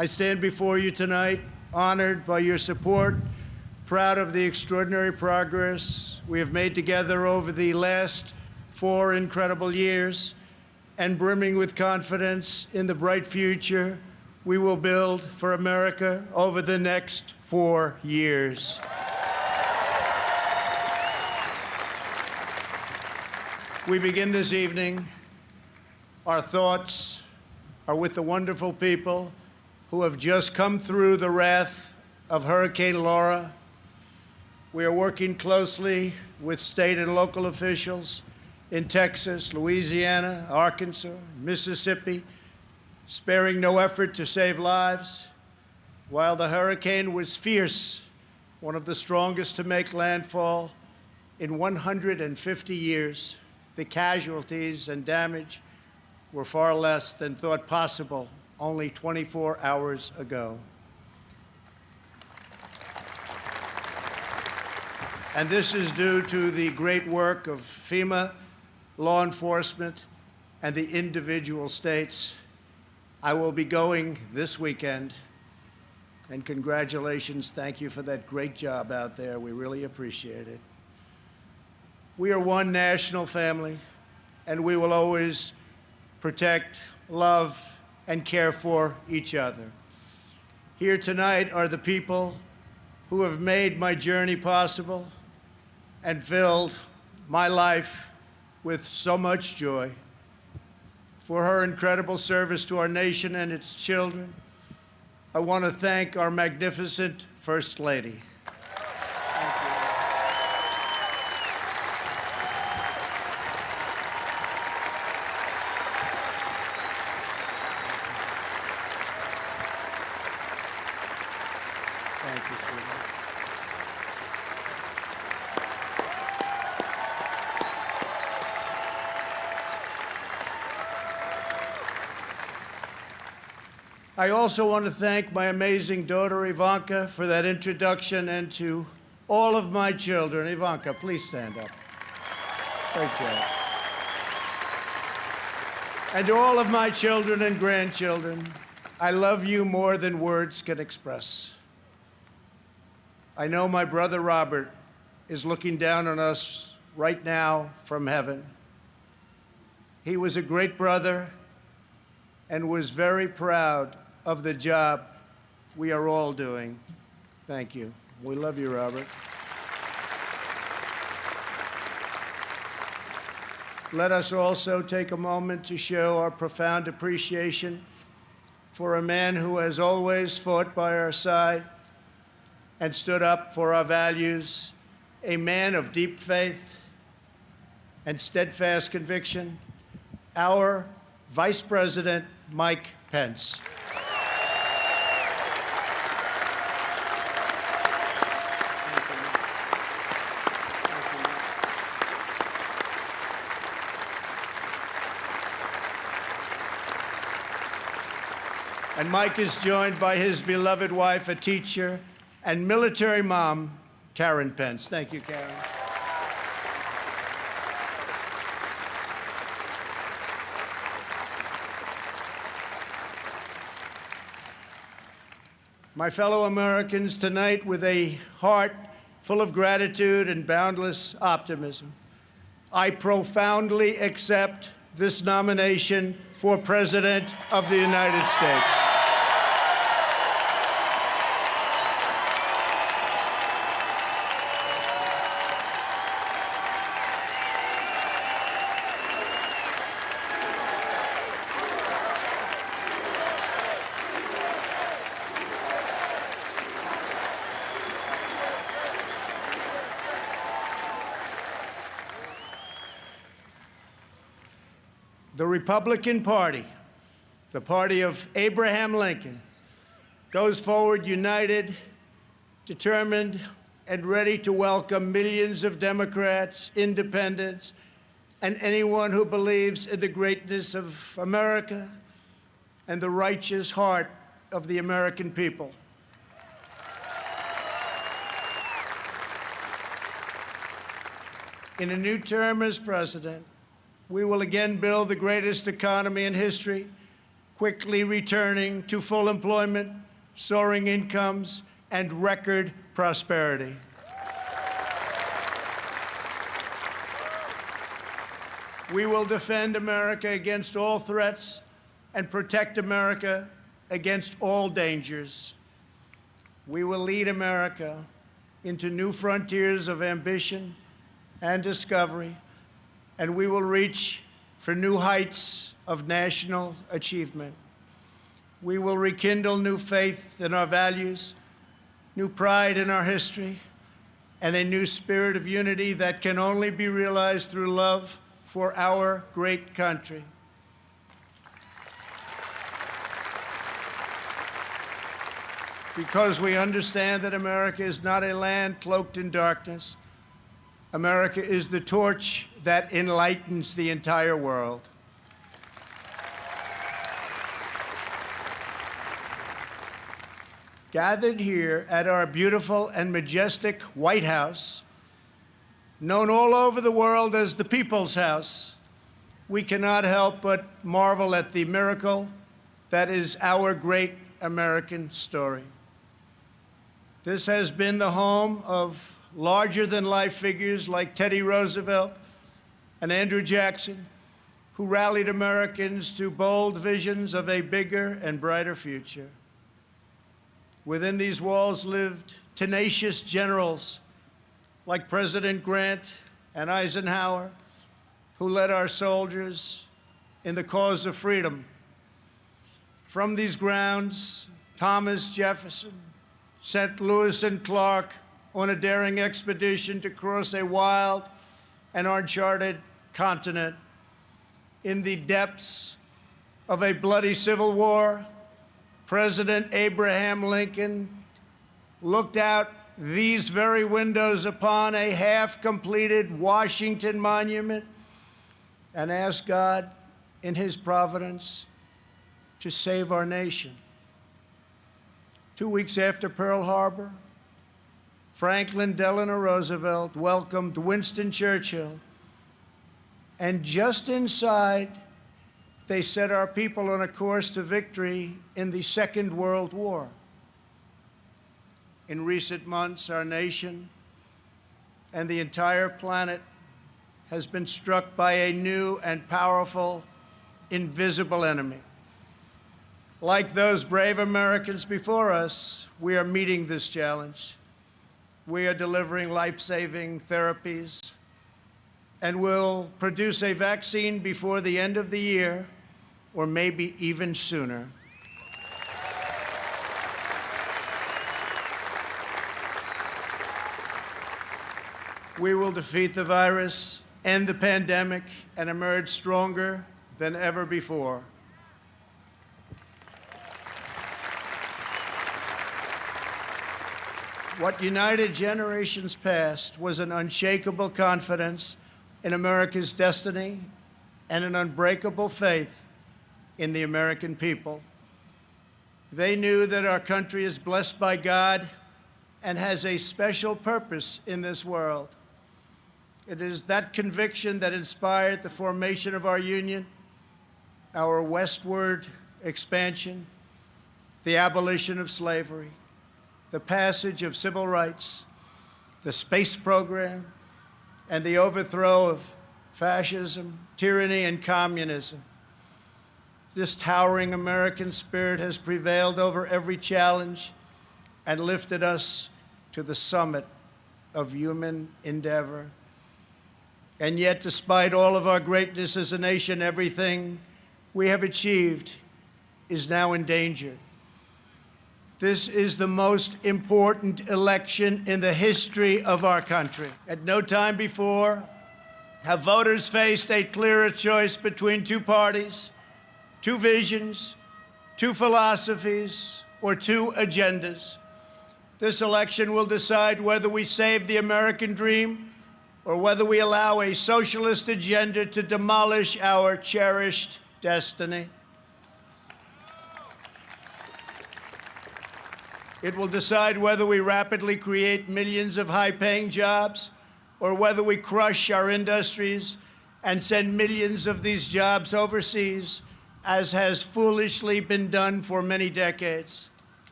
I stand before you tonight, honored by your support, proud of the extraordinary progress we have made together over the last 4 incredible years, and brimming with confidence in the bright future we will build for America over the next 4 years. We begin this evening. Our thoughts are with the wonderful people who have just come through the wrath of Hurricane Laura. We are working closely with state and local officials in Texas, Louisiana, Arkansas, Mississippi, sparing no effort to save lives. While the hurricane was fierce, one of the strongest to make landfall in 150 years, the casualties and damage were far less than thought possible only 24 hours ago. And this is due to the great work of FEMA, law enforcement, and the individual states. I will be going this weekend, and congratulations, thank you for that great job out there. We really appreciate it. We are one national family, and we will always protect, love, and care for each other. Here tonight are the people who have made my journey possible and filled my life with so much joy. For her incredible service to our nation and its children, I want to thank our magnificent First Lady. I also want to thank my amazing daughter, Ivanka, for that introduction, and to all of my children. Ivanka, please stand up. Great job. And to all of my children and grandchildren, I love you more than words can express. I know my brother Robert is looking down on us right now from heaven. He was a great brother and was very proud of the job we are all doing. Thank you. We love you, Robert. Let us also take a moment to show our profound appreciation for a man who has always fought by our side and stood up for our values, a man of deep faith and steadfast conviction, our Vice President, Mike Pence. And Mike is joined by his beloved wife, a teacher, and military mom, Karen Pence. Thank you, Karen. My fellow Americans, tonight, with a heart full of gratitude and boundless optimism, I profoundly accept this nomination for President of the United States. The Republican Party, the party of Abraham Lincoln, goes forward united, determined, and ready to welcome millions of Democrats, independents, and anyone who believes in the greatness of America and the righteous heart of the American people. In a new term as president, we will again build the greatest economy in history, quickly returning to full employment, soaring incomes, and record prosperity. We will defend America against all threats and protect America against all dangers. We will lead America into new frontiers of ambition and discovery, and we will reach for new heights of national achievement. We will rekindle new faith in our values, new pride in our history, and a new spirit of unity that can only be realized through love for our great country. Because we understand that America is not a land cloaked in darkness. America is the torch that enlightens the entire world. Gathered here at our beautiful and majestic White House, known all over the world as the People's House, we cannot help but marvel at the miracle that is our great American story. This has been the home of larger-than-life figures like Teddy Roosevelt and Andrew Jackson, who rallied Americans to bold visions of a bigger and brighter future. Within these walls lived tenacious generals like President Grant and Eisenhower, who led our soldiers in the cause of freedom. From these grounds, Thomas Jefferson sent Lewis and Clark on a daring expedition to cross a wild and uncharted continent. In the depths of a bloody civil war, President Abraham Lincoln looked out these very windows upon a half-completed Washington Monument and asked God, in his providence, to save our nation. 2 weeks after Pearl Harbor, Franklin Delano Roosevelt welcomed Winston Churchill, and just inside, they set our people on a course to victory in the Second World War. In recent months, our nation and the entire planet has been struck by a new and powerful, invisible enemy. Like those brave Americans before us, we are meeting this challenge. We are delivering life-saving therapies and will produce a vaccine before the end of the year, or maybe even sooner. We will defeat the virus, end the pandemic, and emerge stronger than ever before. What united generations past was an unshakable confidence in America's destiny and an unbreakable faith in the American people. They knew that our country is blessed by God and has a special purpose in this world. It is that conviction that inspired the formation of our union, our westward expansion, the abolition of slavery, the passage of civil rights, the space program, and the overthrow of fascism, tyranny, and communism. This towering American spirit has prevailed over every challenge and lifted us to the summit of human endeavor. And yet, despite all of our greatness as a nation, everything we have achieved is now in danger. This is the most important election in the history of our country. At no time before have voters faced a clearer choice between two parties, two visions, two philosophies, or two agendas. This election will decide whether we save the American dream or whether we allow a socialist agenda to demolish our cherished destiny. It will decide whether we rapidly create millions of high-paying jobs or whether we crush our industries and send millions of these jobs overseas as has foolishly been done for many decades.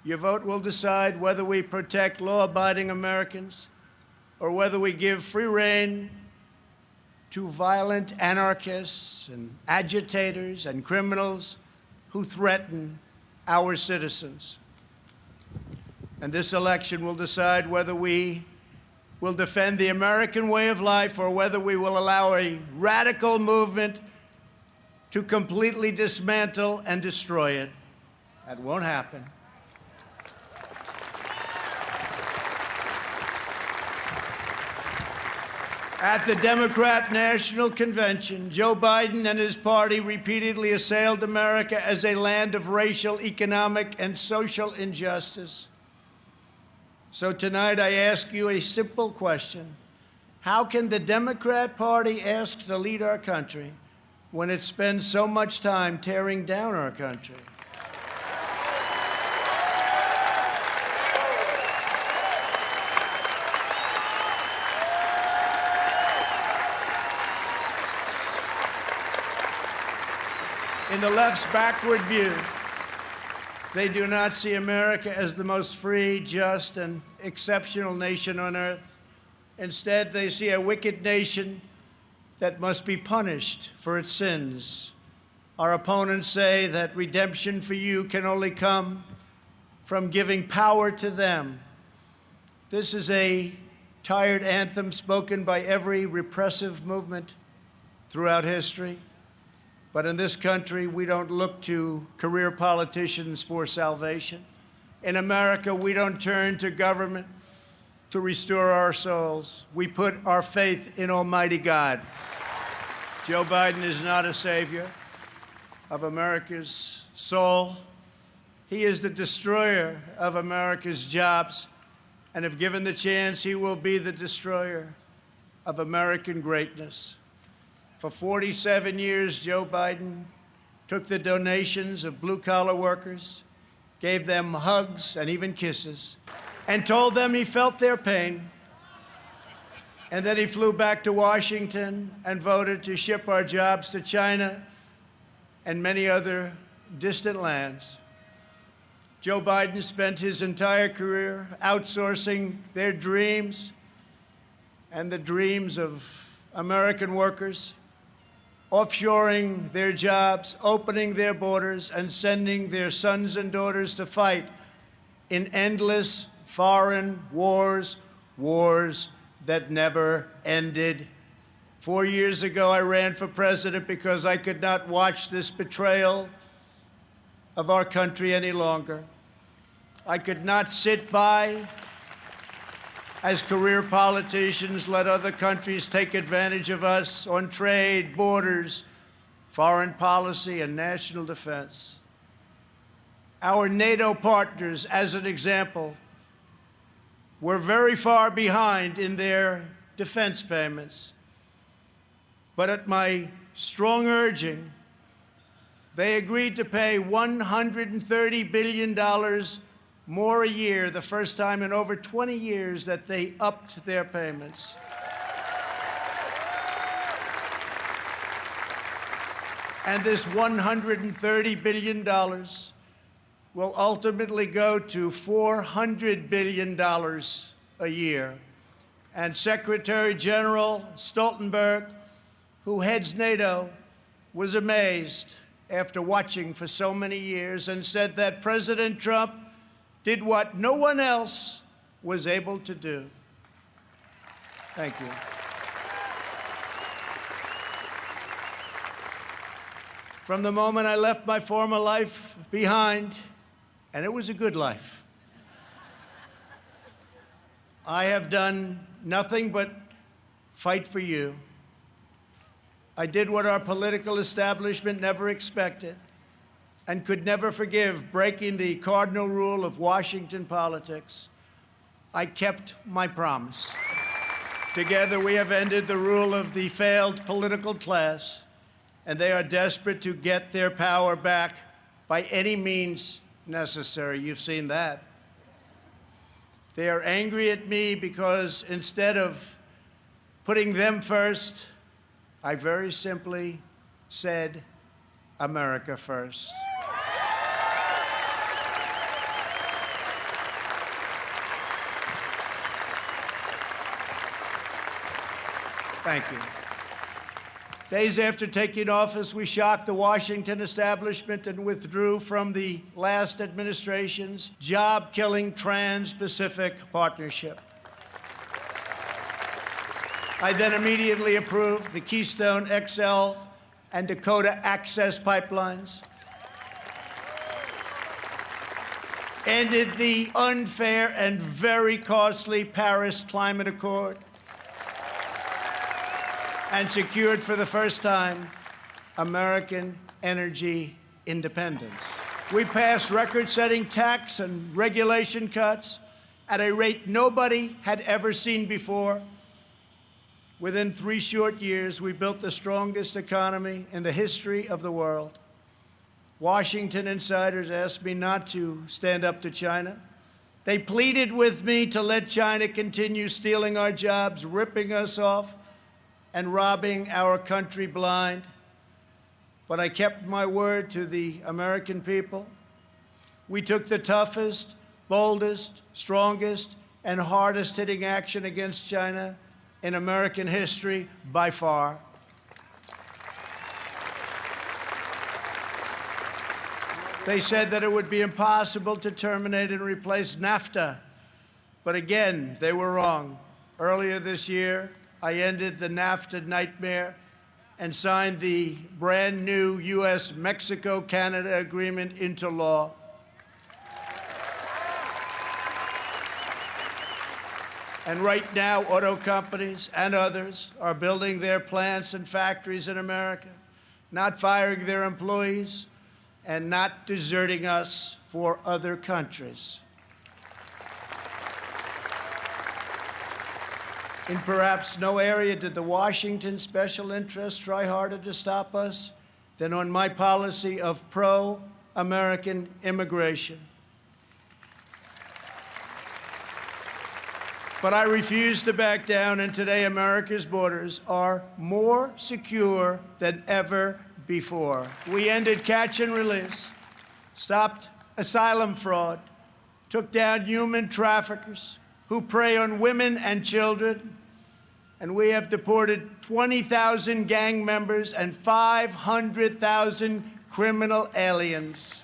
Your vote will decide whether we protect law-abiding Americans or whether we give free rein to violent anarchists and agitators and criminals who threaten our citizens. And this election will decide whether we will defend the American way of life or whether we will allow a radical movement to completely dismantle and destroy it. That won't happen. At the Democrat National Convention, Joe Biden and his party repeatedly assailed America as a land of racial, economic, and social injustice. So tonight I ask you a simple question. How can the Democrat Party ask to lead our country when it spends so much time tearing down our country? In the left's backward view, they do not see America as the most free, just, and exceptional nation on earth. Instead, they see a wicked nation that must be punished for its sins. Our opponents say that redemption for you can only come from giving power to them. This is a tired anthem spoken by every repressive movement throughout history. But in this country, we don't look to career politicians for salvation. In America, we don't turn to government to restore our souls. We put our faith in Almighty God. Joe Biden is not a savior of America's soul. He is the destroyer of America's jobs. And if given the chance, he will be the destroyer of American greatness. For 47 years, Joe Biden took the donations of blue-collar workers, gave them hugs and even kisses, and told them he felt their pain. And then he flew back to Washington and voted to ship our jobs to China and many other distant lands. Joe Biden spent his entire career outsourcing their dreams and the dreams of American workers, offshoring their jobs, opening their borders, and sending their sons and daughters to fight in endless foreign wars, wars that never ended. 4 years ago, I ran for president because I could not watch this betrayal of our country any longer. I could not sit by as career politicians let other countries take advantage of us on trade, borders, foreign policy, and national defense. Our NATO partners, as an example, were very far behind in their defense payments. But at my strong urging, they agreed to pay $130 billion more a year, the first time in over 20 years that they upped their payments. And this $130 billion will ultimately go to $400 billion a year. And Secretary General Stoltenberg, who heads NATO, was amazed after watching for so many years and said that President Trump did what no one else was able to do. Thank you. From the moment I left my former life behind, and it was a good life, I have done nothing but fight for you. I did what our political establishment never expected and could never forgive, breaking the cardinal rule of Washington politics. I kept my promise. Together, we have ended the rule of the failed political class, and they are desperate to get their power back by any means necessary. You've seen that. They are angry at me because instead of putting them first, I very simply said America first. Thank you. Days after taking office, we shocked the Washington establishment and withdrew from the last administration's job-killing Trans-Pacific Partnership. I then immediately approved the Keystone XL and Dakota Access pipelines, ended the unfair and very costly Paris Climate Accord, and secured for the first time American energy independence. We passed record-setting tax and regulation cuts at a rate nobody had ever seen before. Within 3 short years, we built the strongest economy in the history of the world. Washington insiders asked me not to stand up to China. They pleaded with me to let China continue stealing our jobs, ripping us off, and robbing our country blind. But I kept my word to the American people. We took the toughest, boldest, strongest, and hardest-hitting action against China in American history by far. They said that it would be impossible to terminate and replace NAFTA. But again, they were wrong. Earlier this year, I ended the NAFTA nightmare and signed the brand new U.S.-Mexico-Canada agreement into law. And right now, auto companies and others are building their plants and factories in America, not firing their employees, and not deserting us for other countries. In perhaps no area did the Washington special interests try harder to stop us than on my policy of pro-American immigration. But I refuse to back down, and today America's borders are more secure than ever before. We ended catch and release, stopped asylum fraud, took down human traffickers who prey on women and children, and we have deported 20,000 gang members and 500,000 criminal aliens.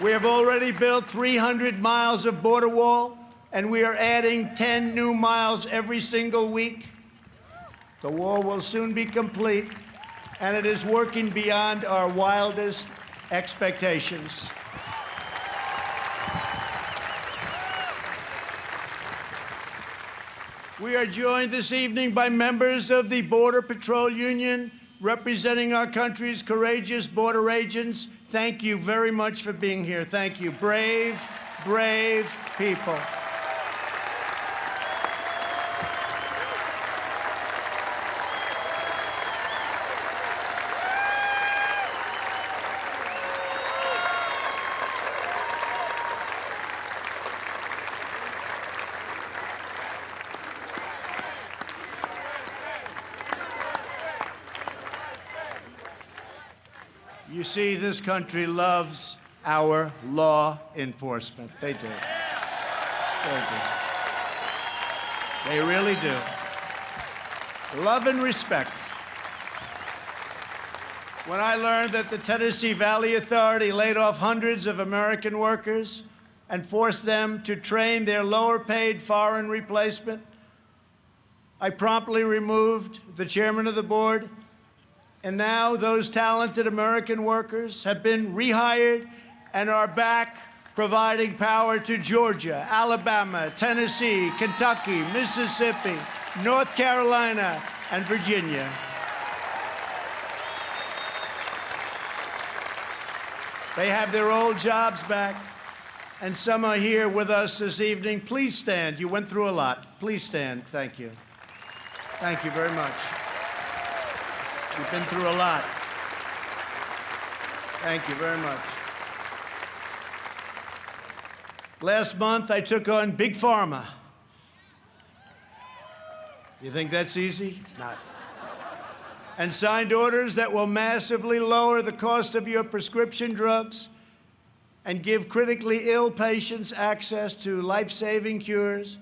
We have already built 300 miles of border wall, and we are adding 10 new miles every single week. The wall will soon be complete, and it is working beyond our wildest expectations. We are joined this evening by members of the Border Patrol Union representing our country's courageous border agents. Thank you very much for being here. Thank you. Brave, brave people. You see, this country loves our law enforcement. They do. They do. They really do. Love and respect. When I learned that the Tennessee Valley Authority laid off hundreds of American workers and forced them to train their lower-paid foreign replacement, I promptly removed the chairman of the board. And now those talented American workers have been rehired and are back providing power to Georgia, Alabama, Tennessee, Kentucky, Mississippi, North Carolina, and Virginia. They have their old jobs back, and some are here with us this evening. Please stand. You went through a lot. Please stand. Thank you. Thank you very much. You've been through a lot. Thank you very much. Last month, I took on Big Pharma. You think that's easy? It's not. And signed orders that will massively lower the cost of your prescription drugs and give critically ill patients access to life-saving cures.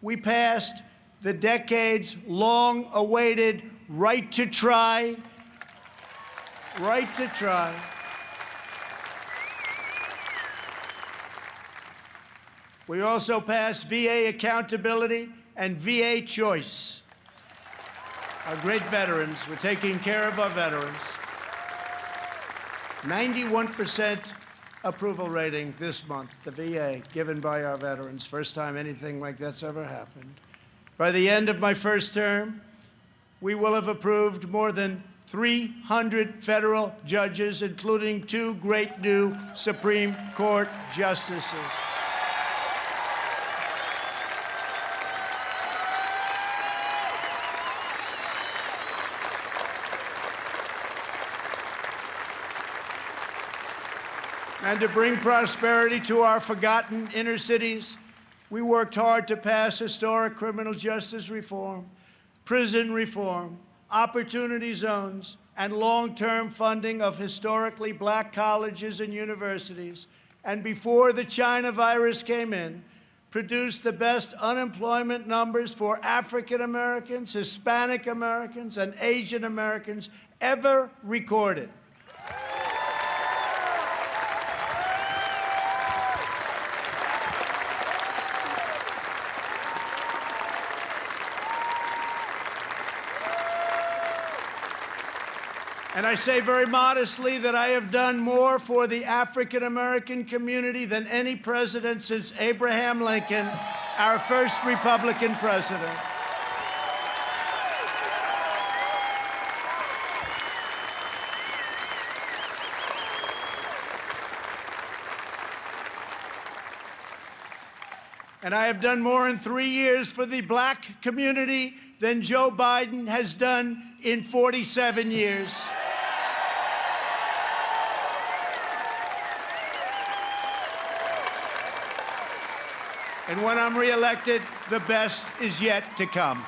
We passed the decades-long-awaited right to try. Right to try. We also passed VA accountability and VA choice. Our great veterans, we're taking care of our veterans. 91% approval rating this month, the VA, given by our veterans. First time anything like that's ever happened. By the end of my first term, we will have approved more than 300 federal judges, including 2 great new Supreme Court justices. And to bring prosperity to our forgotten inner cities, we worked hard to pass historic criminal justice reform, prison reform, opportunity zones, and long-term funding of historically black colleges and universities. And before the China virus came in, produced the best unemployment numbers for African Americans, Hispanic Americans, and Asian Americans ever recorded. And I say very modestly that I have done more for the African-American community than any president since Abraham Lincoln, our first Republican president. And I have done more in 3 years for the black community than Joe Biden has done in 47 years. And when I'm reelected, the best is yet to come.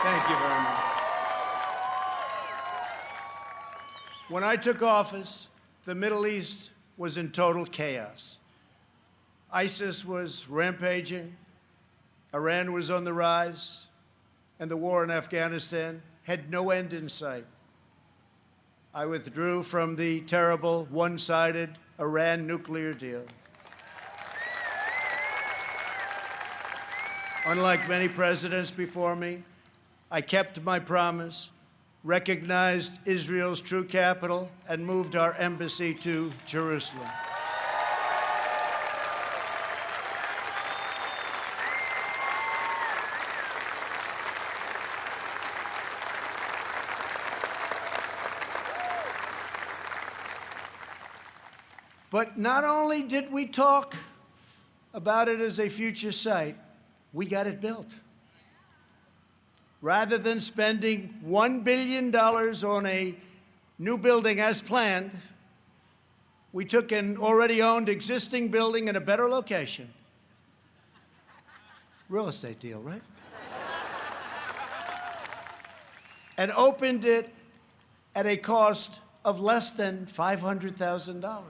Thank you very much. When I took office, the Middle East was in total chaos. ISIS was rampaging, Iran was on the rise, and the war in Afghanistan had no end in sight. I withdrew from the terrible one-sided Iran nuclear deal. Unlike many presidents before me, I kept my promise, recognized Israel's true capital, and moved our embassy to Jerusalem. But not only did we talk about it as a future site, we got it built. Rather than spending $1 billion on a new building as planned, we took an already owned existing building in a better location. Real estate deal, right? And opened it at a cost of less than $500,000.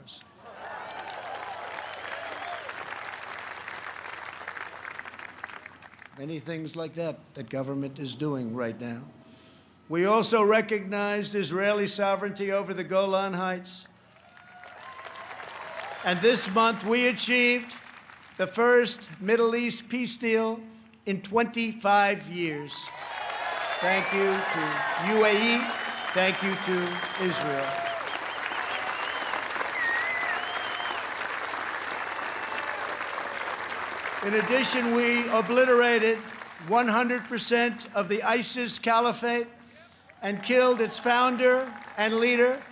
Many things like that government is doing right now. We also recognized Israeli sovereignty over the Golan Heights. And this month we achieved the first Middle East peace deal in 25 years. Thank you to UAE, Thank you to Israel. In addition, we obliterated 100% of the ISIS caliphate and killed its founder and leader,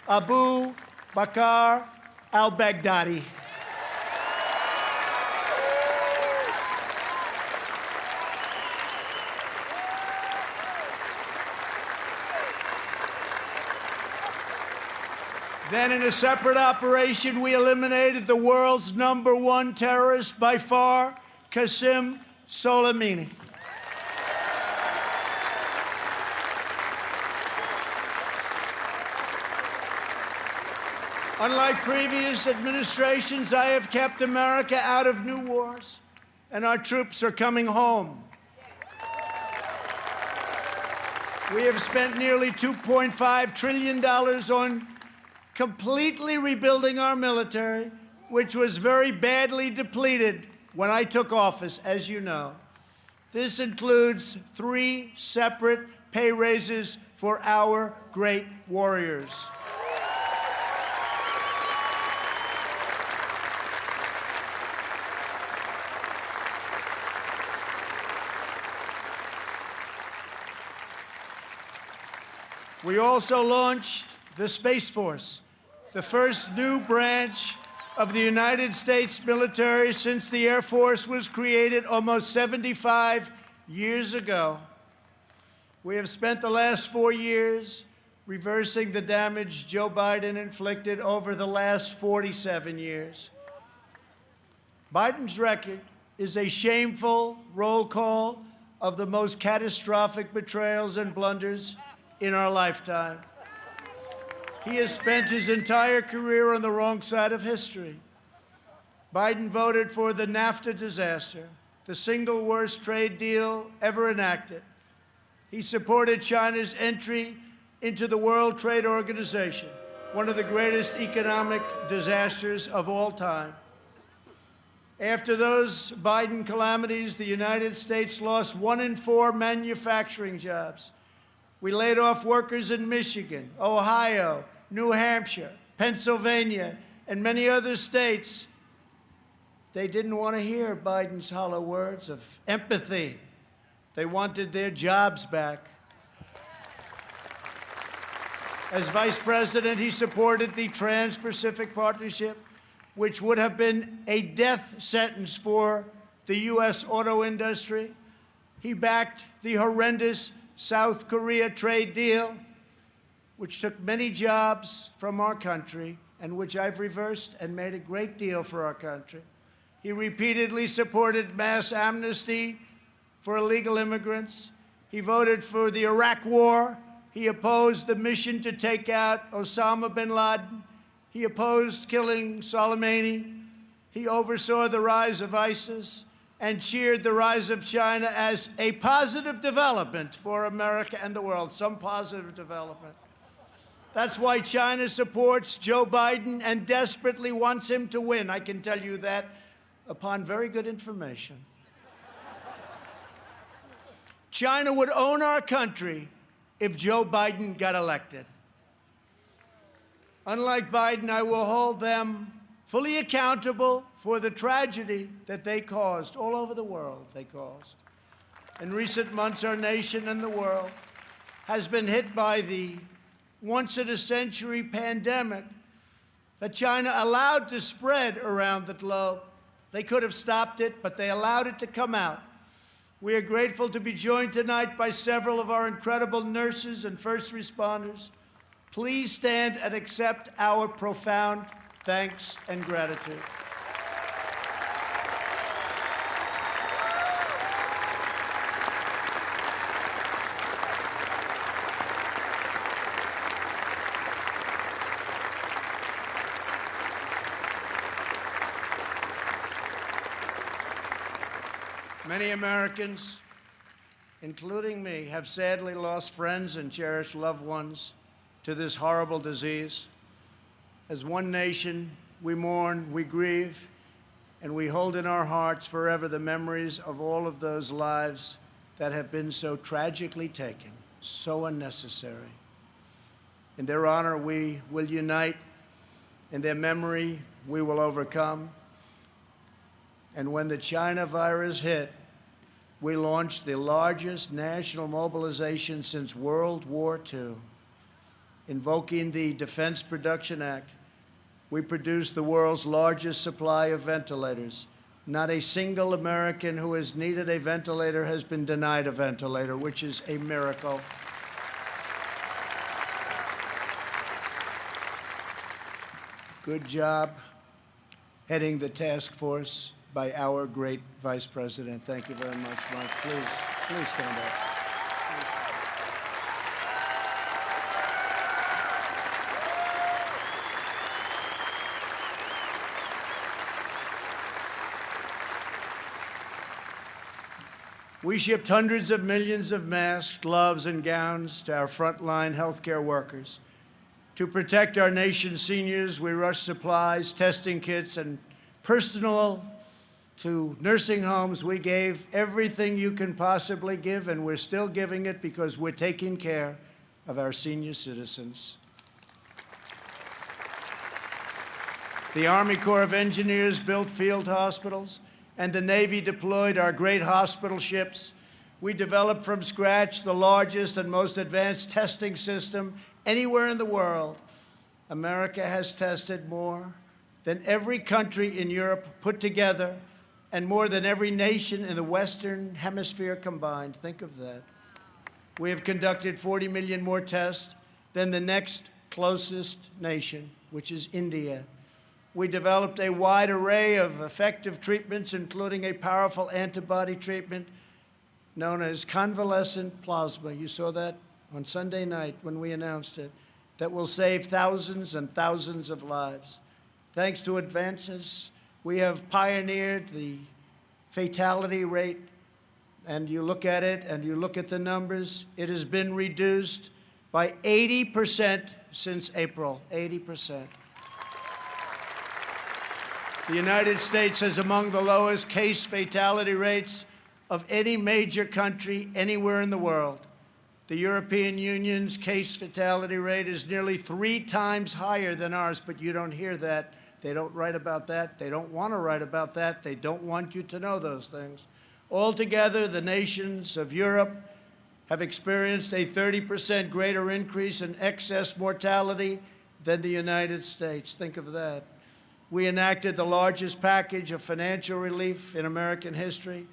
Abu Bakr al-Baghdadi. Then, in a separate operation, we eliminated the world's #1 terrorist by far, Qasem Soleimani. Unlike previous administrations, I have kept America out of new wars, and our troops are coming home. We have spent nearly $2.5 trillion on completely rebuilding our military, which was very badly depleted when I took office, as you know. This includes 3 separate pay raises for our great warriors. We also launched the Space Force, the first new branch of the United States military since the Air Force was created almost 75 years ago. We have spent the last 4 years reversing the damage Joe Biden inflicted over the last 47 years. Biden's record is a shameful roll call of the most catastrophic betrayals and blunders in our lifetime. He has spent his entire career on the wrong side of history. Biden voted for the NAFTA disaster, the single worst trade deal ever enacted. He supported China's entry into the World Trade Organization, one of the greatest economic disasters of all time. After those Biden calamities, the United States lost 1 in 4 manufacturing jobs. We laid off workers in Michigan, Ohio, New Hampshire, Pennsylvania, and many other states. They didn't want to hear Biden's hollow words of empathy. They wanted their jobs back. As vice president, he supported the Trans-Pacific Partnership, which would have been a death sentence for the U.S. auto industry. He backed the horrendous South Korea trade deal, which took many jobs from our country and which I've reversed and made a great deal for our country. He repeatedly supported mass amnesty for illegal immigrants. He voted for the Iraq War. He opposed the mission to take out Osama bin Laden. He opposed killing Soleimani. He oversaw the rise of ISIS and cheered the rise of China as a positive development for America and the world, some positive development. That's why China supports Joe Biden and desperately wants him to win. I can tell you that upon very good information. China would own our country if Joe Biden got elected. Unlike Biden, I will hold them fully accountable for the tragedy that they caused all over the world. In recent months, our nation and the world has been hit by the once-in-a-century pandemic that China allowed to spread around the globe. They could have stopped it, but they allowed it to come out. We are grateful to be joined tonight by several of our incredible nurses and first responders. Please stand and accept our profound thanks and gratitude. Many Americans, including me, have sadly lost friends and cherished loved ones to this horrible disease. As one nation, we mourn, we grieve, and we hold in our hearts forever the memories of all of those lives that have been so tragically taken, so unnecessary. In their honor, we will unite. In their memory, we will overcome. And when the China virus hit, we launched the largest national mobilization since World War II. Invoking the Defense Production Act, we produced the world's largest supply of ventilators. Not a single American who has needed a ventilator has been denied a ventilator, which is a miracle. Good job heading the task force by our great Vice President. Thank you very much, Mike. Please stand up. We shipped hundreds of millions of masks, gloves, and gowns to our frontline healthcare workers. To protect our nation's seniors, we rushed supplies, testing kits, and personal to nursing homes. We gave everything you can possibly give, and we're still giving it because we're taking care of our senior citizens. The Army Corps of Engineers built field hospitals, and the Navy deployed our great hospital ships. We developed from scratch the largest and most advanced testing system anywhere in the world. America has tested more than every country in Europe put together and more than every nation in the Western Hemisphere combined. Think of that. We have conducted 40 million more tests than the next closest nation, which is India. We developed a wide array of effective treatments, including a powerful antibody treatment known as convalescent plasma. You saw that on Sunday night when we announced it, that will save thousands and thousands of lives. Thanks to advances, we have pioneered the fatality rate, and you look at it and you look at the numbers, it has been reduced by 80% since April, 80%. The United States has among the lowest case fatality rates of any major country anywhere in the world. The European Union's case fatality rate is nearly 3 times higher than ours, but you don't hear that. They don't write about that. They don't want to write about that. They don't want you to know those things. Altogether, the nations of Europe have experienced a 30% greater increase in excess mortality than the United States. Think of that. We enacted the largest package of financial relief in American history.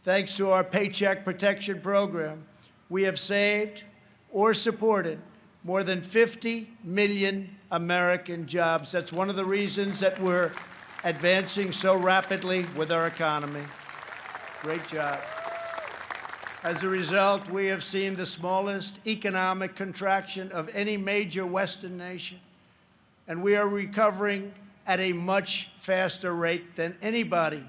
Thanks to our Paycheck Protection Program, we have saved or supported more than 50 million American jobs. That's one of the reasons that we're advancing so rapidly with our economy. Great job. As a result, we have seen the smallest economic contraction of any major Western nation, and we are recovering at a much faster rate than anybody.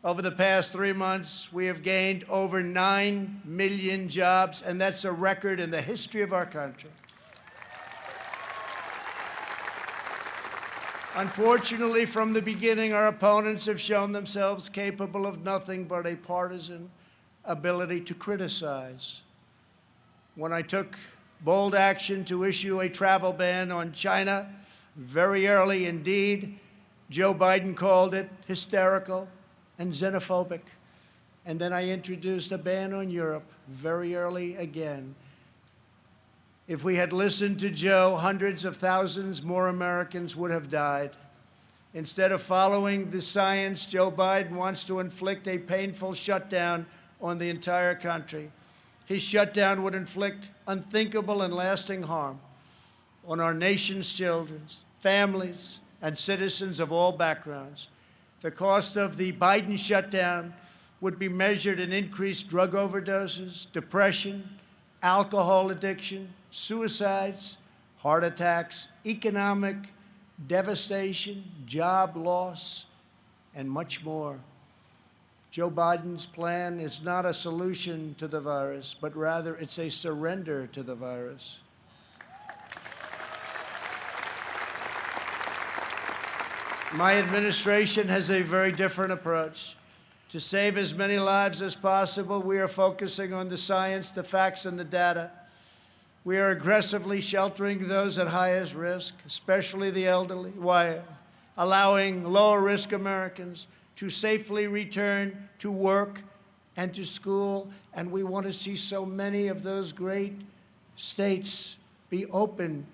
Over the past 3 months, we have gained over 9 million jobs, and that's a record in the history of our country. Unfortunately, from the beginning, our opponents have shown themselves capable of nothing but a partisan ability to criticize. When I took bold action to issue a travel ban on China very early indeed, Joe Biden called it hysterical and xenophobic. And then I introduced a ban on Europe very early again. If we had listened to Joe, hundreds of thousands more Americans would have died. Instead of following the science, Joe Biden wants to inflict a painful shutdown on the entire country. His shutdown would inflict unthinkable and lasting harm on our nation's children, families, and citizens of all backgrounds. The cost of the Biden shutdown would be measured in increased drug overdoses, depression, alcohol addiction, suicides, heart attacks, economic devastation, job loss, and much more. Joe Biden's plan is not a solution to the virus, but rather it's a surrender to the virus. My administration has a very different approach. To save as many lives as possible, we are focusing on the science, the facts, and the data. We are aggressively sheltering those at highest risk, especially the elderly, while allowing lower-risk Americans to safely return to work and to school. And we want to see so many of those great states be open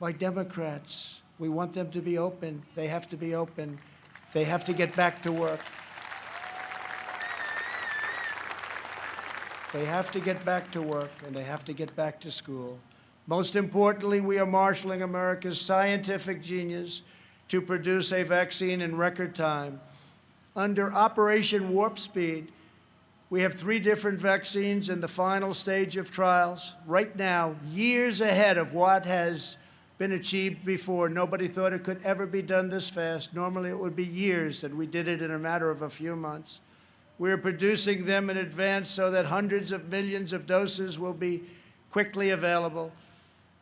by Democrats. We want them to be open. They have to be open. They have to get back to work. They have to get back to work, and they have to get back to school. Most importantly, we are marshaling America's scientific genius to produce a vaccine in record time. Under Operation Warp Speed, we have 3 different vaccines in the final stage of trials. Right now, years ahead of what has been achieved before. Nobody thought it could ever be done this fast. Normally, it would be years, and we did it in a matter of a few months. We are producing them in advance so that hundreds of millions of doses will be quickly available.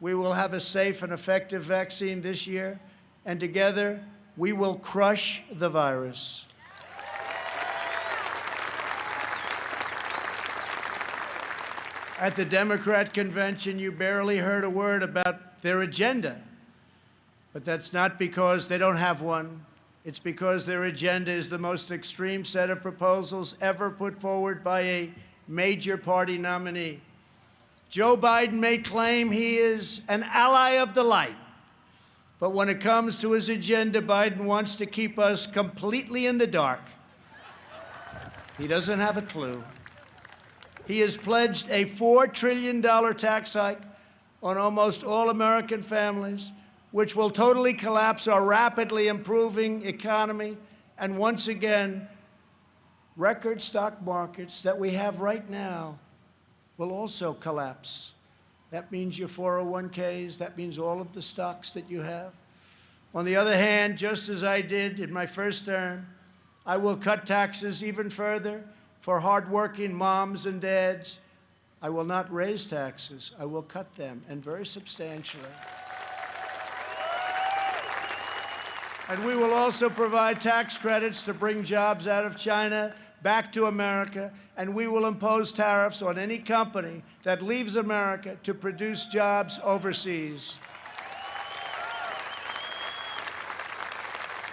We will have a safe and effective vaccine this year, and together we will crush the virus. At the Democrat convention, you barely heard a word about their agenda. But that's not because they don't have one. It's because their agenda is the most extreme set of proposals ever put forward by a major party nominee. Joe Biden may claim he is an ally of the light, but when it comes to his agenda, Biden wants to keep us completely in the dark. He doesn't have a clue. He has pledged a $4 trillion tax hike on almost all American families, which will totally collapse our rapidly improving economy, and once again, record stock markets that we have right now will also collapse. That means your 401ks, that means all of the stocks that you have. On the other hand, just as I did in my first term, I will cut taxes even further for hardworking moms and dads. I will not raise taxes. I will cut them, and very substantially. And we will also provide tax credits to bring jobs out of China back to America, and we will impose tariffs on any company that leaves America to produce jobs overseas.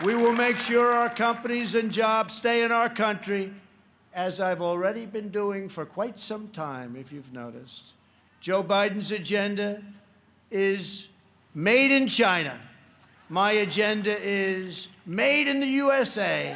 We will make sure our companies and jobs stay in our country, as I've already been doing for quite some time, if you've noticed. Joe Biden's agenda is made in China. My agenda is made in the USA.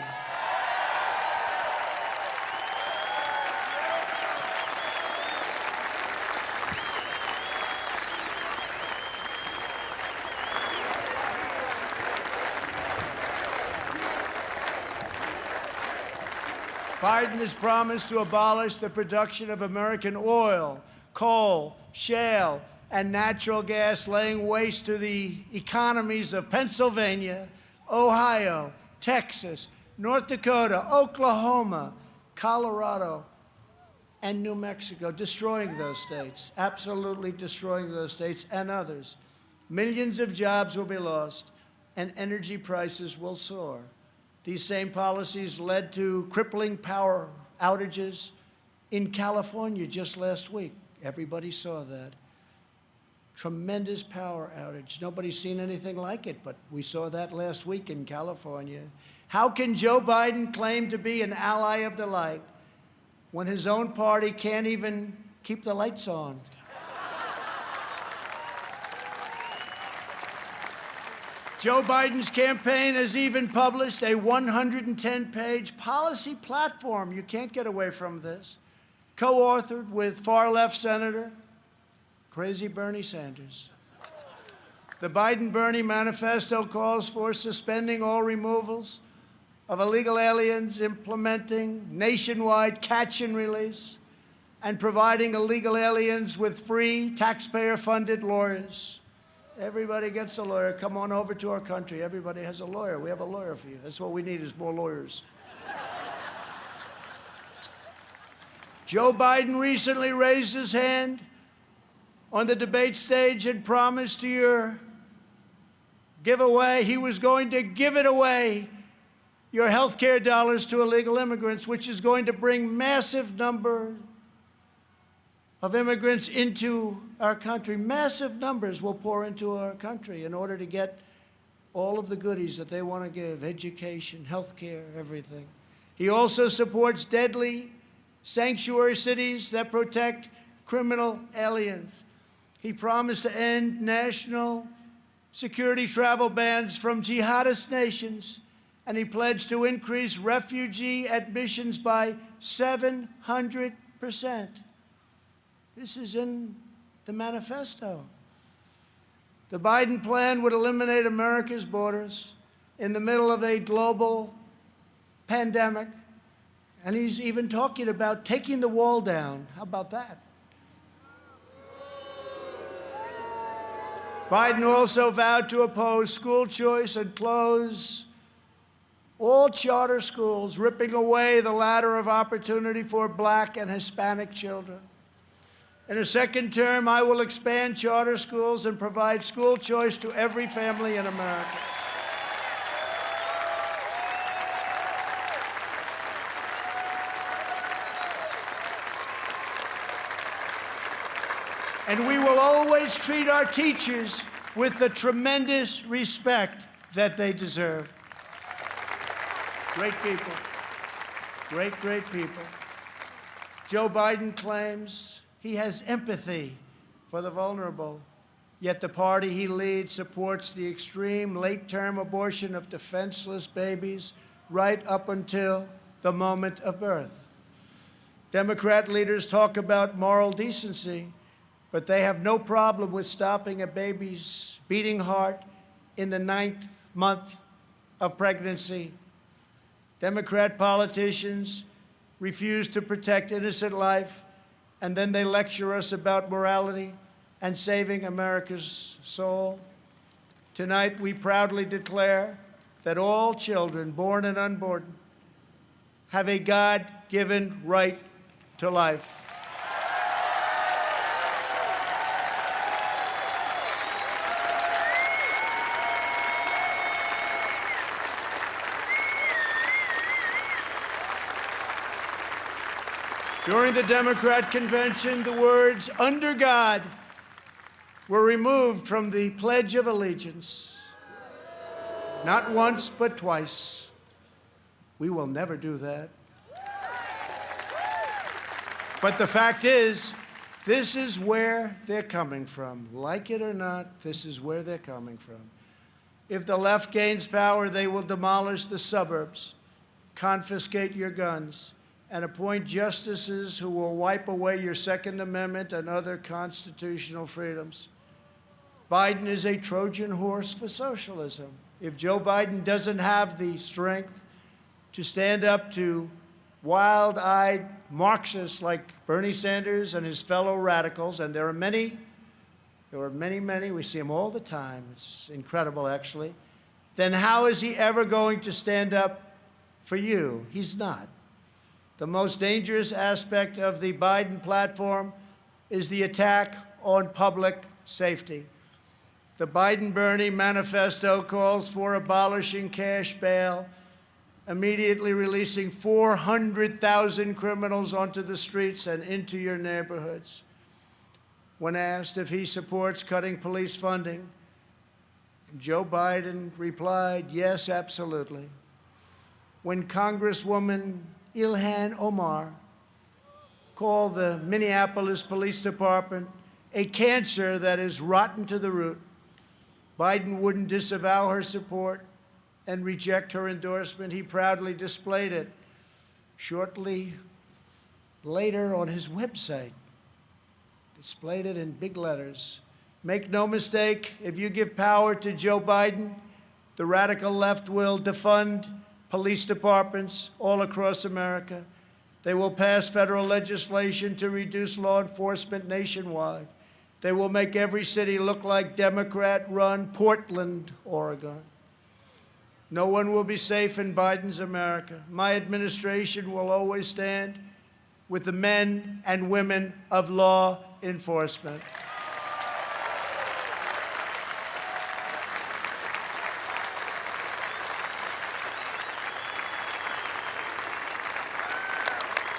Biden has promised to abolish the production of American oil, coal, shale, and natural gas, laying waste to the economies of Pennsylvania, Ohio, Texas, North Dakota, Oklahoma, Colorado, and New Mexico, destroying those states, absolutely destroying those states and others. Millions of jobs will be lost, and energy prices will soar. These same policies led to crippling power outages in California just last week. Everybody saw that. Tremendous power outage. Nobody's seen anything like it, but we saw that last week in California. How can Joe Biden claim to be an ally of the light when his own party can't even keep the lights on? Joe Biden's campaign has even published a 110-page policy platform. You can't get away from this. Co-authored with far-left Senator crazy Bernie Sanders. The Biden-Bernie manifesto calls for suspending all removals of illegal aliens, implementing nationwide catch and release, and providing illegal aliens with free, taxpayer-funded lawyers. Everybody gets a lawyer. Come on over to our country. Everybody has a lawyer. We have a lawyer for you. That's what we need, is more lawyers. Joe Biden recently raised his hand on the debate stage and promised to your giveaway, he was going to give it away, your health care dollars to illegal immigrants, which is going to bring massive number of immigrants into our country. Massive numbers will pour into our country in order to get all of the goodies that they want to give, education, health care, everything. He also supports deadly sanctuary cities that protect criminal aliens. He promised to end national security travel bans from jihadist nations, and he pledged to increase refugee admissions by 700%. This is in the manifesto. The Biden plan would eliminate America's borders in the middle of a global pandemic, and he's even talking about taking the wall down. How about that? Biden also vowed to oppose school choice and close all charter schools, ripping away the ladder of opportunity for Black and Hispanic children. In a second term, I will expand charter schools and provide school choice to every family in America. And we will always treat our teachers with the tremendous respect that they deserve. Great people. Great, great people. Joe Biden claims he has empathy for the vulnerable, yet the party he leads supports the extreme late-term abortion of defenseless babies right up until the moment of birth. Democrat leaders talk about moral decency, but they have no problem with stopping a baby's beating heart in the 9th month of pregnancy. Democrat politicians refuse to protect innocent life, and then they lecture us about morality and saving America's soul. Tonight, we proudly declare that all children, born and unborn, have a God-given right to life. During the Democrat convention, the words "under God" were removed from the Pledge of Allegiance. Not once, but twice. We will never do that. But the fact is, this is where they're coming from. Like it or not, this is where they're coming from. If the left gains power, they will demolish the suburbs, confiscate your guns, and appoint justices who will wipe away your Second Amendment and other constitutional freedoms. Biden is a Trojan horse for socialism. If Joe Biden doesn't have the strength to stand up to wild-eyed Marxists like Bernie Sanders and his fellow radicals, and there are many, we see them all the time, it's incredible actually, then how is he ever going to stand up for you? He's not. The most dangerous aspect of the Biden platform is the attack on public safety. The Biden-Bernie manifesto calls for abolishing cash bail, immediately releasing 400,000 criminals onto the streets and into your neighborhoods. When asked if he supports cutting police funding, Joe Biden replied, yes, absolutely. When Congresswoman Ilhan Omar called the Minneapolis Police Department a cancer that is rotten to the root, Biden wouldn't disavow her support and reject her endorsement. He proudly displayed it shortly later on his website. Displayed it in big letters. Make no mistake, if you give power to Joe Biden, the radical left will defund police departments all across America. They will pass federal legislation to reduce law enforcement nationwide. They will make every city look like Democrat-run Portland, Oregon. No one will be safe in Biden's America. My administration will always stand with the men and women of law enforcement.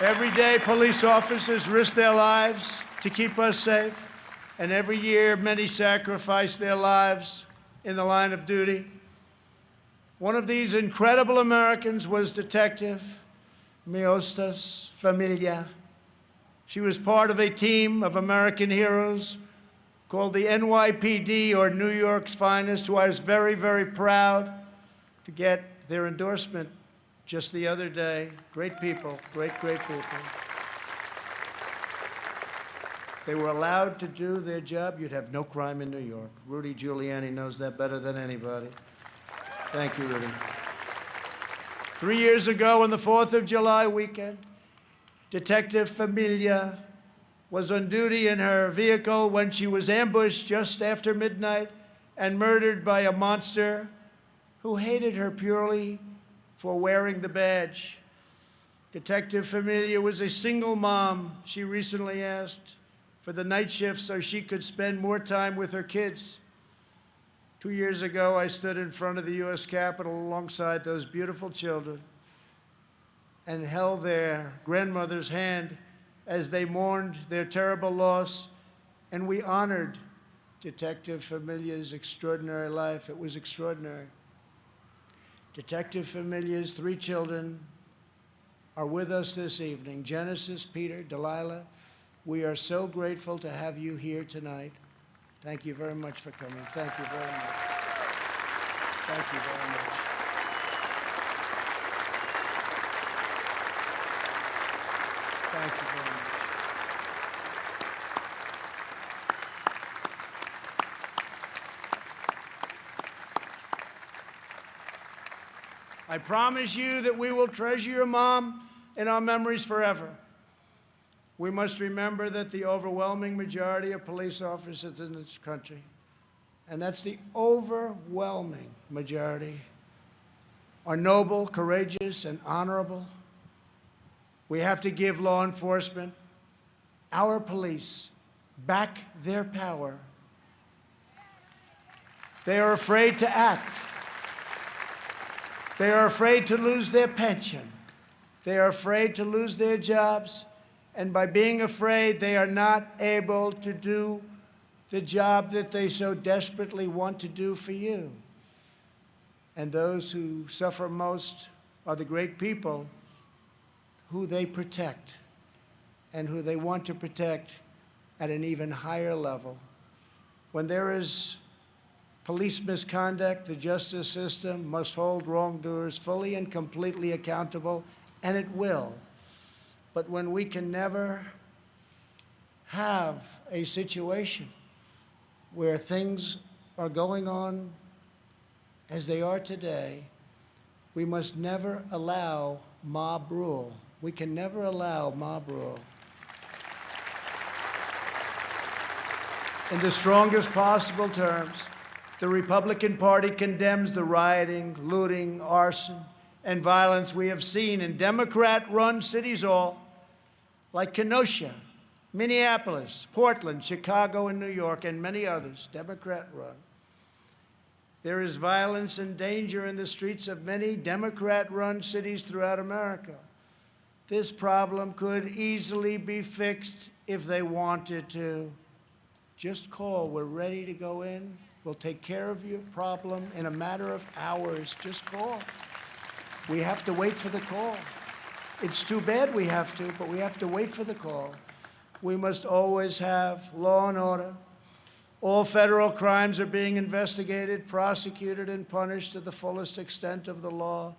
Every day, police officers risk their lives to keep us safe, and every year many sacrifice their lives in the line of duty. One of these incredible Americans was Detective NowThis Familia. She was part of a team of American heroes called the NYPD, or New York's Finest, who I was very, very proud to get their endorsement just the other day. Great people, great people. They were allowed to do their job. You'd have no crime in New York. Rudy Giuliani knows that better than anybody. Thank you, Rudy. 3 years ago, on the 4th of July weekend, Detective Familia was on duty in her vehicle when she was ambushed just after midnight and murdered by a monster who hated her purely for wearing the badge. Detective Familia was a single mom. She recently asked for the night shift so she could spend more time with her kids. 2 years ago, I stood in front of the U.S. Capitol alongside those beautiful children and held their grandmother's hand as they mourned their terrible loss, and we honored Detective Familia's extraordinary life. It was extraordinary. Detective Familia's 3 children are with us this evening. Genesis, Peter, Delilah, we are so grateful to have you here tonight. Thank you very much for coming. Thank you very much. Thank you very much. Thank you very much. I promise you that we will treasure your mom in our memories forever. We must remember that the overwhelming majority of police officers in this country, and that's the overwhelming majority, are noble, courageous, and honorable. We have to give law enforcement, our police, back their power. They are afraid to act. They are afraid to lose their pension. They are afraid to lose their jobs. And by being afraid, they are not able to do the job that they so desperately want to do for you. And those who suffer most are the great people who they protect and who they want to protect at an even higher level. When there is police misconduct, the justice system must hold wrongdoers fully and completely accountable, and it will. But when we can never have a situation where things are going on as they are today, we must never allow mob rule. We can never allow mob rule. In the strongest possible terms, the Republican Party condemns the rioting, looting, arson, and violence we have seen in Democrat-run cities all, like Kenosha, Minneapolis, Portland, Chicago, and New York, and many others, Democrat-run. There is violence and danger in the streets of many Democrat-run cities throughout America. This problem could easily be fixed if they wanted to. Just call. We're ready to go in. We'll take care of your problem in a matter of hours. Just call. We have to wait for the call. It's too bad we have to, but we have to wait for the call. We must always have law and order. All federal crimes are being investigated, prosecuted, and punished to the fullest extent of the law.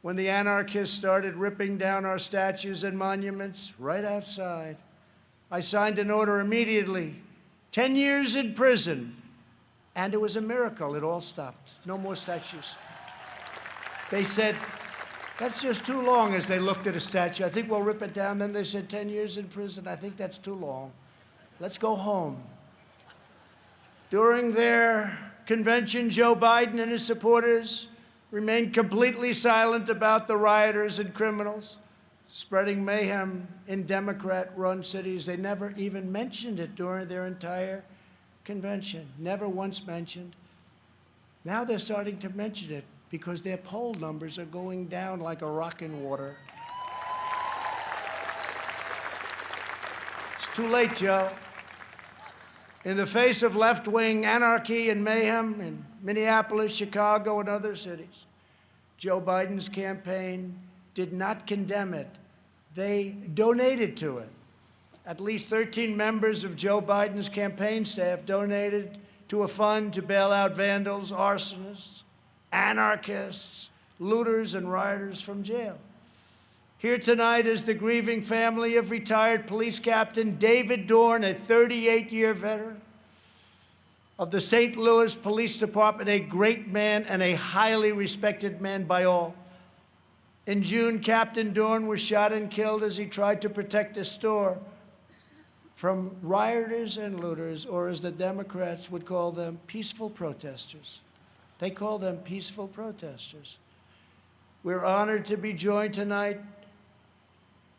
When the anarchists started ripping down our statues and monuments right outside, I signed an order immediately, 10 years in prison, and it was a miracle. It all stopped. No more statues. They said, that's just too long, as they looked at a statue. I think we'll rip it down. Then they said 10 years in prison. I think that's too long. Let's go home. During their convention, Joe Biden and his supporters remained completely silent about the rioters and criminals spreading mayhem in Democrat-run cities. They never even mentioned it during their entire convention. Never once mentioned. Now they're starting to mention it, because their poll numbers are going down like a rock in water. It's Too late, Joe. In the face of left-wing anarchy and mayhem in Minneapolis, Chicago, and other cities, Joe Biden's campaign did not condemn it. They donated to it. At least 13 members of Joe Biden's campaign staff donated to a fund to bail out vandals, arsonists, anarchists, looters, and rioters from jail. Here tonight is the grieving family of retired police captain David Dorn, a 38-year veteran of the St. Louis Police Department, a great man and a highly respected man by all. In June, Captain Dorn was shot and killed as he tried to protect a store from rioters and looters, or as the Democrats would call them, peaceful protesters. They call them peaceful protesters. We're honored to be joined tonight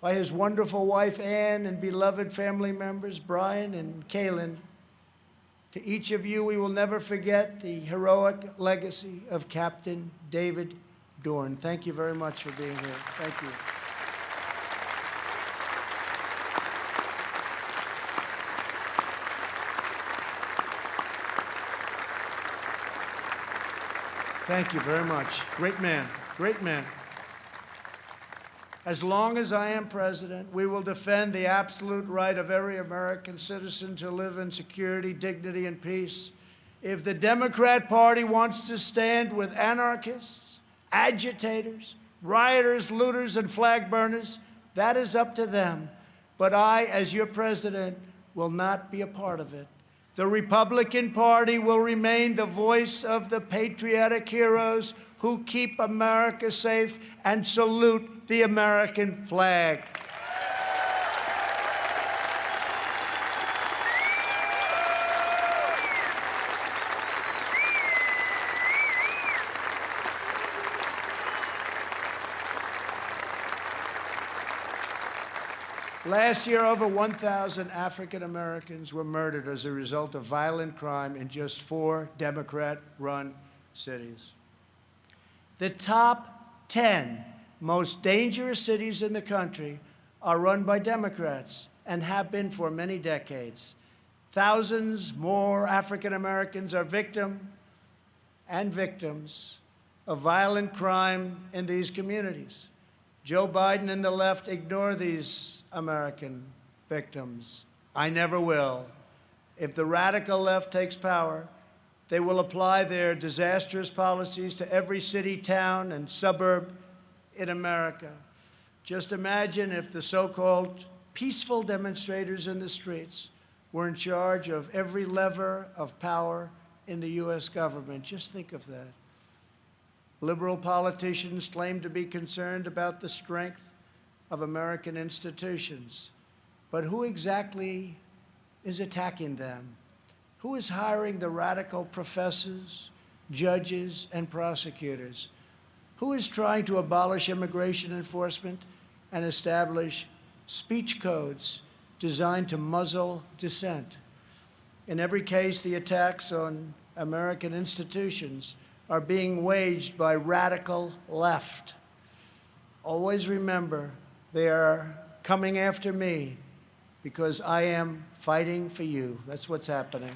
by his wonderful wife, Ann, and beloved family members, Brian and Kaylin. To each of you, we will never forget the heroic legacy of Captain David Dorn. Thank you very much for being here. Thank you. Thank you very much. Great man, great man. As long as I am president, we will defend the absolute right of every American citizen to live in security, dignity, and peace. If the Democrat Party wants to stand with anarchists, agitators, rioters, looters, and flag burners, that is up to them. But I, as your president, will not be a part of it. The Republican Party will remain the voice of the patriotic heroes who keep America safe and salute the American flag. Last year, over 1,000 African Americans were murdered as a result of violent crime in just 4 Democrat-run cities. The top 10 most dangerous cities in the country are run by Democrats and have been for many decades. Thousands more African Americans are victims of violent crime in these communities. Joe Biden and the left ignore these American victims. I never will. If the radical left takes power, they will apply their disastrous policies to every city, town, and suburb in America. Just imagine if the so-called peaceful demonstrators in the streets were in charge of every lever of power in the U.S. government. Just think of that. Liberal politicians claim to be concerned about the strength of American institutions. But who exactly is attacking them? Who is hiring the radical professors, judges, and prosecutors? Who is trying to abolish immigration enforcement and establish speech codes designed to muzzle dissent? In every case, the attacks on American institutions are being waged by radical left. Always remember, they are coming after me because I am fighting for you. That's what's happening.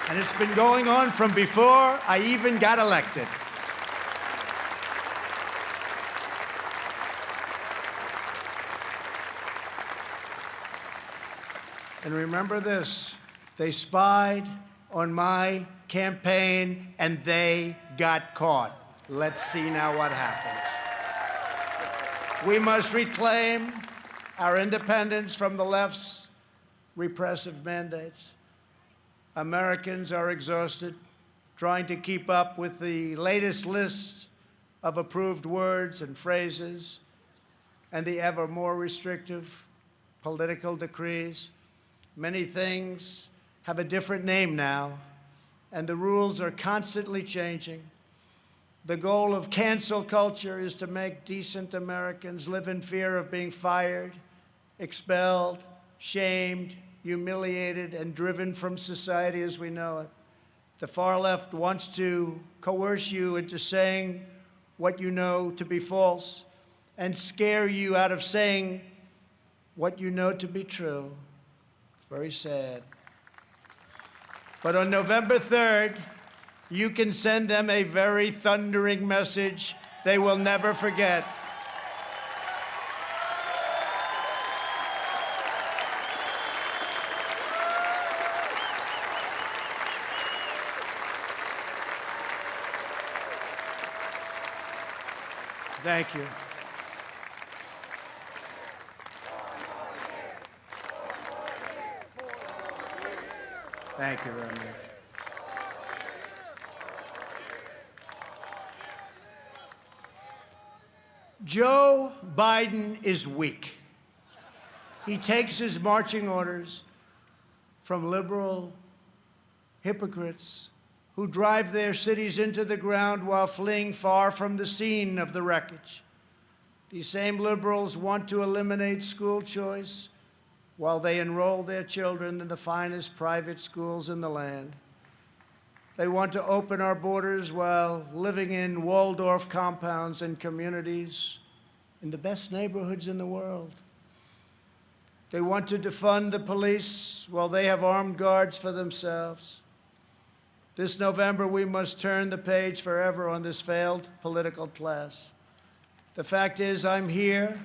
And it's been going on from before I even got elected. And remember this, they spied on my campaign and they got caught. Let's see now what happens. We must reclaim our independence from the left's repressive mandates. Americans are exhausted trying to keep up with the latest lists of approved words and phrases and the ever more restrictive political decrees. Many things have a different name now, and the rules are constantly changing. The goal of cancel culture is to make decent Americans live in fear of being fired, expelled, shamed, humiliated, and driven from society as we know it. The far left wants to coerce you into saying what you know to be false and scare you out of saying what you know to be true. It's very sad. But on November 3rd, you can send them a very thundering message they will never forget. Thank you. Thank you very much. Joe Biden is weak. He takes his marching orders from liberal hypocrites who drive their cities into the ground while fleeing far from the scene of the wreckage. These same liberals want to eliminate school choice while they enroll their children in the finest private schools in the land. They want to open our borders while living in Waldorf compounds and communities in the best neighborhoods in the world. They want to defund the police while they have armed guards for themselves. This November, we must turn the page forever on this failed political class. The fact is, I'm here.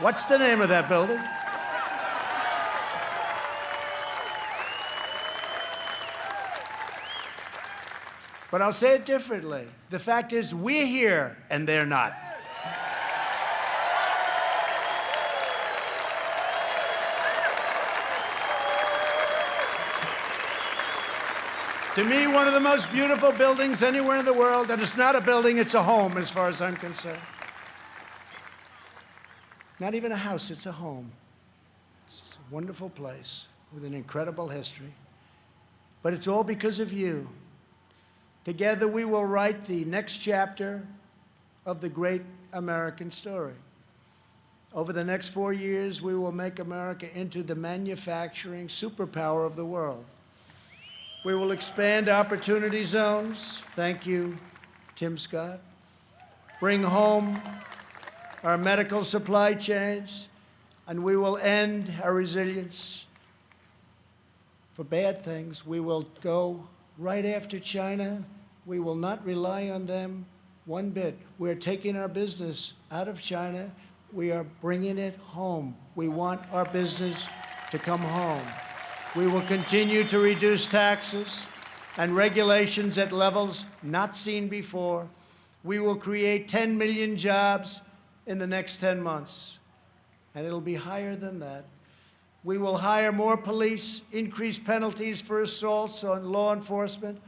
What's the name of that building? But I'll say it differently. The fact is, we're here and they're not. To me, one of the most beautiful buildings anywhere in the world, and it's not a building, it's a home as far as I'm concerned. Not even a house, it's a home. It's a wonderful place with an incredible history. But it's all because of you. Together we will write the next chapter of the great American story. Over the next 4 years, we will make America into the manufacturing superpower of the world. We will expand opportunity zones. Thank you, Tim Scott. Bring home our medical supply chains, and we will end our resilience for bad things. We will go right after China. We will not rely on them one bit. We're taking our business out of China. We are bringing it home. We want our business to come home. We will continue to reduce taxes and regulations at levels not seen before. We will create 10 million jobs in the next 10 months, and it'll be higher than that. We will hire more police, increase penalties for assaults on law enforcement,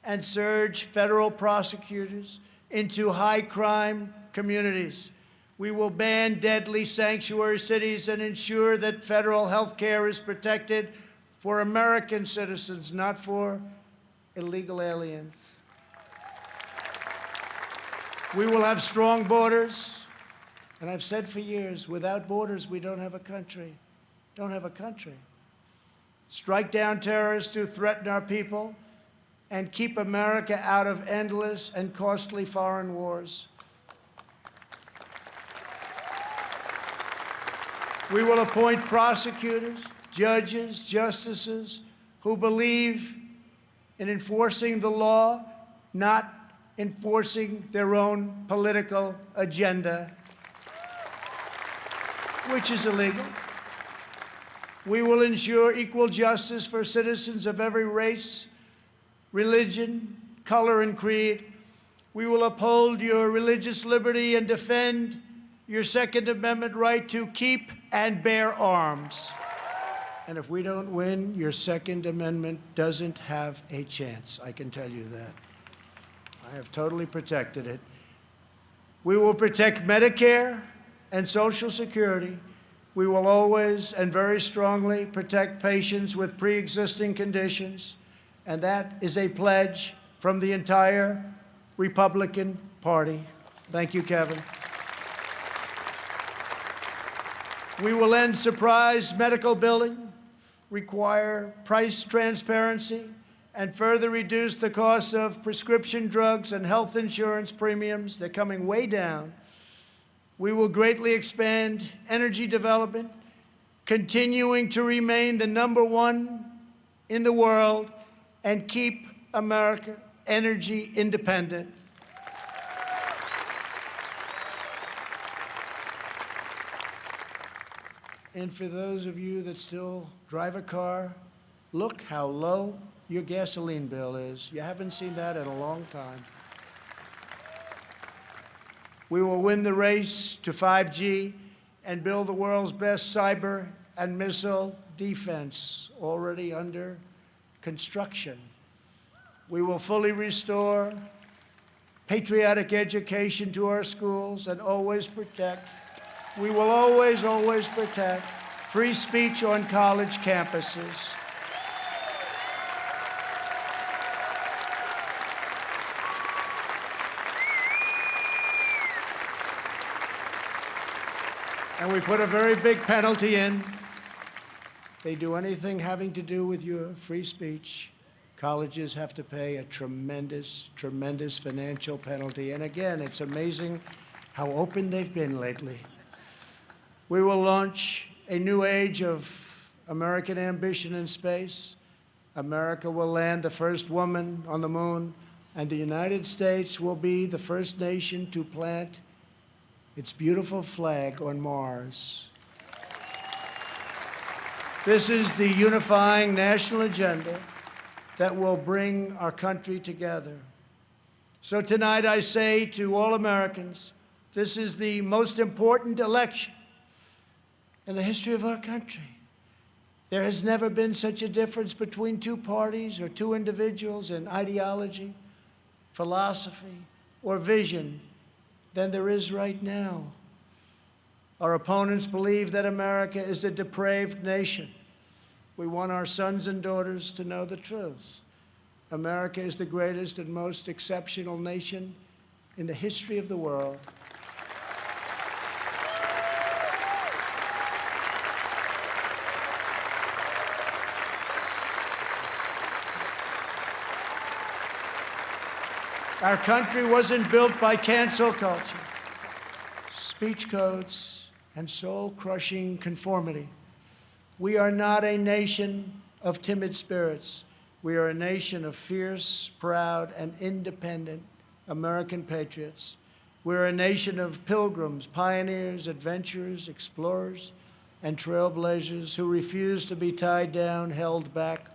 and surge federal prosecutors into high-crime communities. We will ban deadly sanctuary cities and ensure that federal health care is protected for American citizens, not for illegal aliens. We will have strong borders. And I've said for years, without borders, we don't have a country. Don't have a country. Strike down terrorists who threaten our people and keep America out of endless and costly foreign wars. We will appoint prosecutors, judges, justices who believe in enforcing the law, not enforcing their own political agenda, which is illegal. We will ensure equal justice for citizens of every race, religion, color, and creed. We will uphold your religious liberty and defend your Second Amendment right to keep and bear arms. And if we don't win, your Second Amendment doesn't have a chance. I can tell you that. I have totally protected it. We will protect Medicare and Social Security. We will always and very strongly protect patients with pre-existing conditions, and that is a pledge from the entire Republican Party. Thank you, Kevin. We will end surprise medical billing, require price transparency, and further reduce the cost of prescription drugs and health insurance premiums. They're coming way down. We will greatly expand energy development, continuing to remain the #1 in the world and keep America energy independent. And for those of you that still drive a car, look how low your gasoline bill is. You haven't seen that in a long time. We will win the race to 5G and build the world's best cyber and missile defense, already under construction. We will fully restore patriotic education to our schools and always protect. We will always, always protect free speech on college campuses. And we put a very big penalty in. They do anything having to do with your free speech, colleges have to pay a tremendous, tremendous financial penalty. And again, it's amazing how open they've been lately. We will launch a new age of American ambition in space. America will land the first woman on the moon, and the United States will be the first nation to plant its beautiful flag on Mars. This is the unifying national agenda that will bring our country together. So tonight I say to all Americans, this is the most important election in the history of our country. There has never been such a difference between two parties or two individuals in ideology, philosophy, or vision than there is right now. Our opponents believe that America is a depraved nation. We want our sons and daughters to know the truth. America is the greatest and most exceptional nation in the history of the world. Our country wasn't built by cancel culture, speech codes, and soul-crushing conformity. We are not a nation of timid spirits. We are a nation of fierce, proud, and independent American patriots. We're a nation of pilgrims, pioneers, adventurers, explorers, and trailblazers who refuse to be tied down, held back,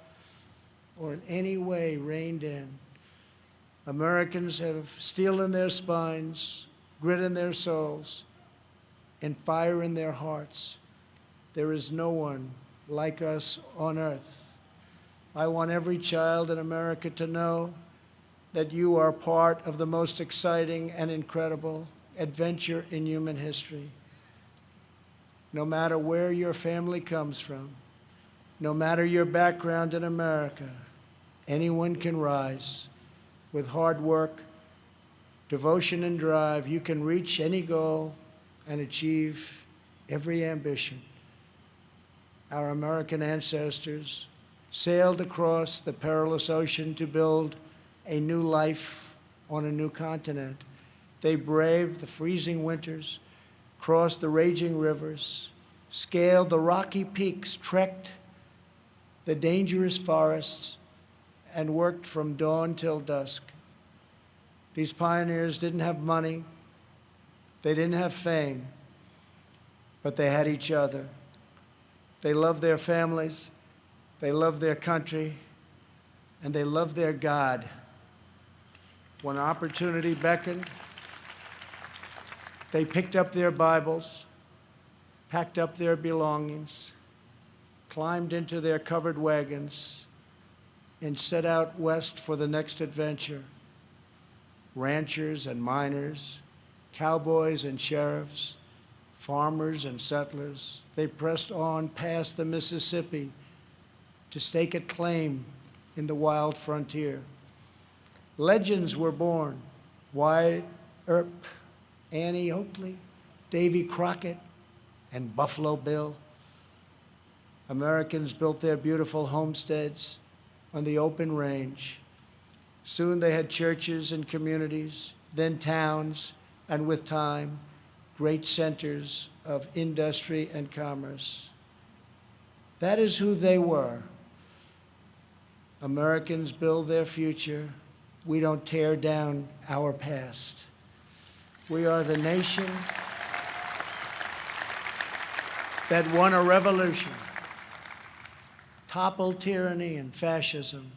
or in any way reined in. Americans have steel in their spines, grit in their souls, and fire in their hearts. There is no one like us on earth. I want every child in America to know that you are part of the most exciting and incredible adventure in human history. No matter where your family comes from, no matter your background in America, anyone can rise. With hard work, devotion, and drive, you can reach any goal and achieve every ambition. Our American ancestors sailed across the perilous ocean to build a new life on a new continent. They braved the freezing winters, crossed the raging rivers, scaled the rocky peaks, trekked the dangerous forests, and worked from dawn till dusk. These pioneers didn't have money, they didn't have fame, but they had each other. They loved their families, they loved their country, and they loved their God. When opportunity beckoned, they picked up their Bibles, packed up their belongings, climbed into their covered wagons, and set out west for the next adventure. Ranchers and miners, cowboys and sheriffs, farmers and settlers, they pressed on past the Mississippi to stake a claim in the wild frontier. Legends were born: Wyatt Earp, Annie Oakley, Davy Crockett, and Buffalo Bill. Americans built their beautiful homesteads, on the open range. Soon they had churches and communities, then towns, and with time, great centers of industry and commerce. That is who they were. Americans build their future. We don't tear down our past. We are the nation that won a revolution, toppled tyranny and fascism,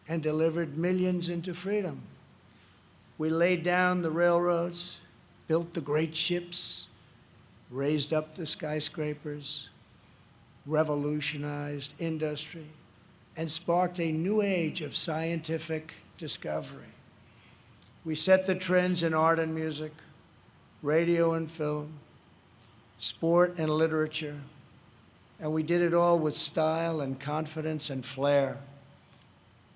and delivered millions into freedom. We laid down the railroads, built the great ships, raised up the skyscrapers, revolutionized industry, and sparked a new age of scientific discovery. We set the trends in art and music, radio and film, sport and literature, and we did it all with style and confidence and flair,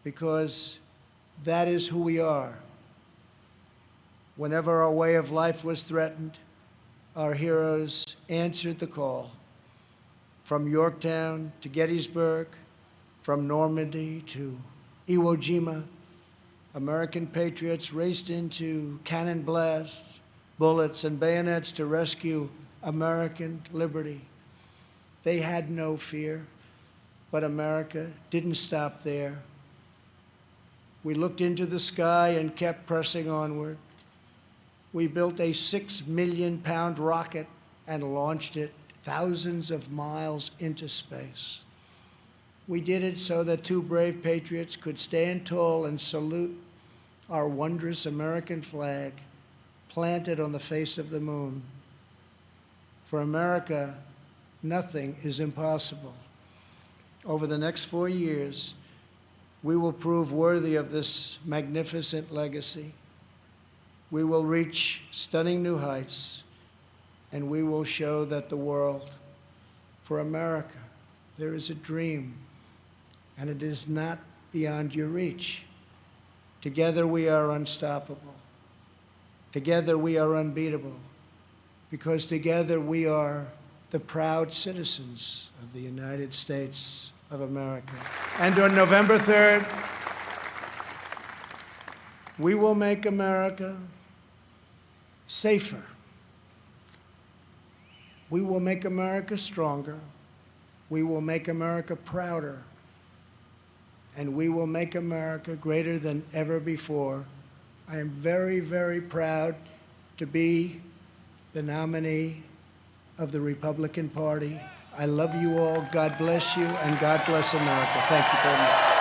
because that is who we are. Whenever our way of life was threatened, our heroes answered the call. From Yorktown to Gettysburg, from Normandy to Iwo Jima, American patriots raced into cannon blasts, bullets, and bayonets to rescue American liberty. They had no fear, but America didn't stop there. We looked into the sky and kept pressing onward. We built a 6 million pound rocket and launched it thousands of miles into space. We did it so that two brave patriots could stand tall and salute our wondrous American flag planted on the face of the moon. For America, nothing is impossible. Over the next 4 years, we will prove worthy of this magnificent legacy. We will reach stunning new heights, and we will show that the world, for America, there is a dream, and it is not beyond your reach. Together we are unstoppable. Together we are unbeatable, because together we are the proud citizens of the United States of America. And on November 3rd, we will make America safer. We will make America stronger. We will make America prouder. And we will make America greater than ever before. I am very, very proud to be the nominee of the Republican Party. I love you all. God bless you, and God bless America. Thank you very much.